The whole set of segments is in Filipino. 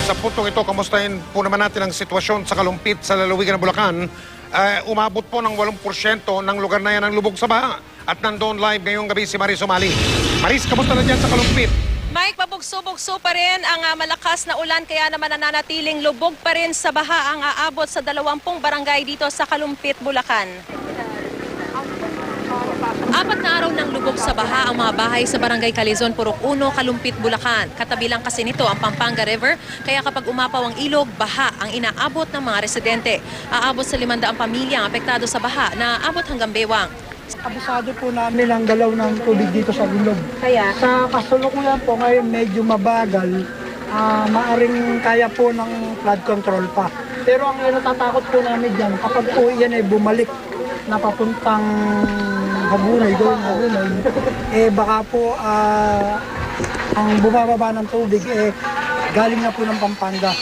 sa puntong ito, kamustahin po naman natin ang sitwasyon sa Kalumpit sa lalawigan ng Bulacan. Umabot po ng 8% ng lugar na yan ang lubog sa baha. At nandoon live ngayong gabi si Maris Umali. Maris, kamusta na dyan sa Kalumpit? Mike, pabugso-bugso pa rin ang malakas na ulan kaya naman nananatiling lubog pa rin sa baha ang aabot sa 20 barangay dito sa Kalumpit, Bulacan. 4 na araw ng lubog sa baha ang mga bahay sa Barangay Calizon, Purok 1, Kalumpit, Bulacan. Katabi lang kasi nito ang Pampanga River, kaya kapag umapaw ang ilog, baha ang inaabot ng mga residente. Aabot sa 500 pamilya ang apektado sa baha na aabot hanggang bewang. Abusado po namin ang galaw ng tubig dito sa ilog. Kaya? Sa kasalukuyan po ngayon medyo mabagal, maaring kaya po ng flood control pa. Pero ang natatakot po namin dyan, kapag po yan ay bumalik na papuntang Hagunoy, baka po ang bumababa ng tubig galing na po ng Pampanga.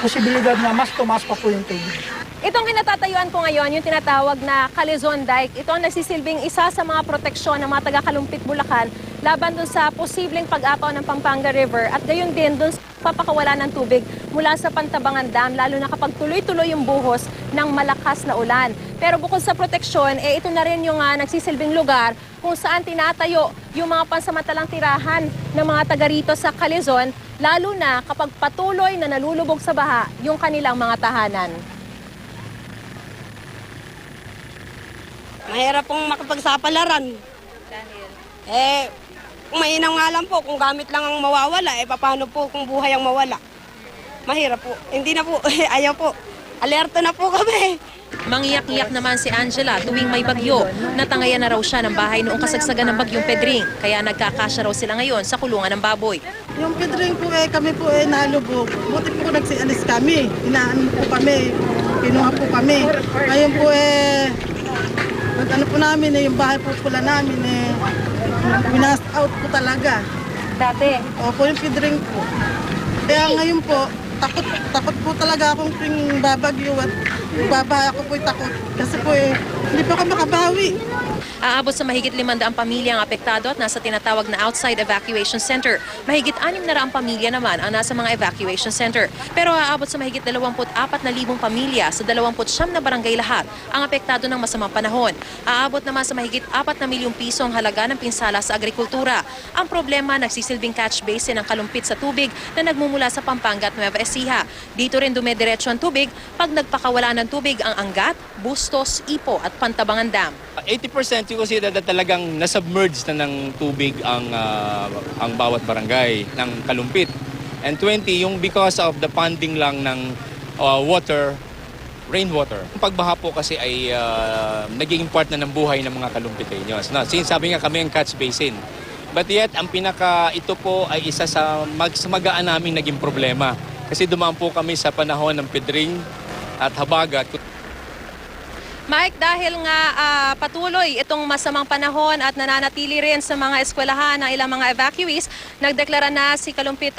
Posibilidad na mas tumaas pa po yung tubig. Itong kinatatayuan ko ngayon, yung tinatawag na Calizon Dike, ito ang nagsisilbing isa sa mga proteksyon ng mga taga-Kalumpit, Bulacan laban dun sa posibleng pag-apaw ng Pampanga River at gayon din dun sa papakawala ng tubig mula sa Pantabangan Dam, lalo na kapag tuloy-tuloy yung buhos ng malakas na ulan. Pero bukod sa proteksyon, ito na rin yung nagsisilbing lugar kung saan tinatayo yung mga pansamantalang tirahan ng mga taga rito sa Calizon, lalo na kapag patuloy na nalulubog sa baha yung kanilang mga tahanan. Mahirap pong makipagsapalaran. Kung mainam nga lang po, kung gamit lang ang mawawala, paano po kung buhay ang mawala? Mahirap po. Hindi na po, ayaw po. Alerto na po kami. Mangiyak-iyak naman si Angela tuwing may bagyo. Natangayan na raw siya ng bahay noong kasagsagan ng bagyong Pedring. Kaya nagkakasya raw sila ngayon sa kulungan ng baboy. Yung Pedring po kami po nalubog. Buti po nagsialis kami. Inaan po kami. Kinuha po kami. Ngayon po ano po namin yung bahay po pula namin winas out po talaga. Dati? Opo, yung Pedring po. Kaya ngayon po, takot po talaga akong babagyo at babahay ako po takot. Kasi po hindi pa kami makabawi. Aabot sa mahigit 500 pamilya ang apektado at nasa tinatawag na outside evacuation center. Mahigit 600 pamilya naman ang nasa mga evacuation center. Pero aabot sa mahigit 24,000 pamilya sa 29 na barangay lahat ang apektado ng masamang panahon. Aabot naman sa mahigit 4 na milyong piso ang halaga ng pinsala sa agrikultura. Ang problema, nagsisilbing catch basin ng Kalumpit sa tubig na nagmumula sa Pampanga at Nueva Ecija. Dito rin dumediretso ang tubig pag nagpakawala ng tubig ang Angat, Bustos, Ipo at Pantabangan Dam. 80% you consider na talagang nasubmerged na ng tubig ang bawat barangay ng Kalumpit. And 20 yung because of the ponding lang ng rainwater. Ang pagbaha po kasi ay naging part na ng buhay ng mga Kalumpiteños. Since sabi nga kami ang catch basin. But yet, ito po ay isa sa magaan naming naging problema. Kasi dumaan po kami sa panahon ng Pedring at Habagat. Mike, dahil nga patuloy itong masamang panahon at nananatili rin sa mga eskwelahan ng ilang mga evacuees, nagdeklara na si Kalumpit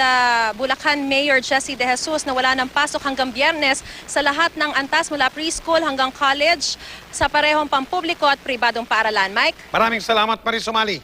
Bulacan Mayor Jessie De Jesus na wala ng pasok hanggang Biyernes sa lahat ng antas mula preschool hanggang college sa parehong pampubliko at pribadong paaralan. Mike? Maraming salamat, Maris Umali.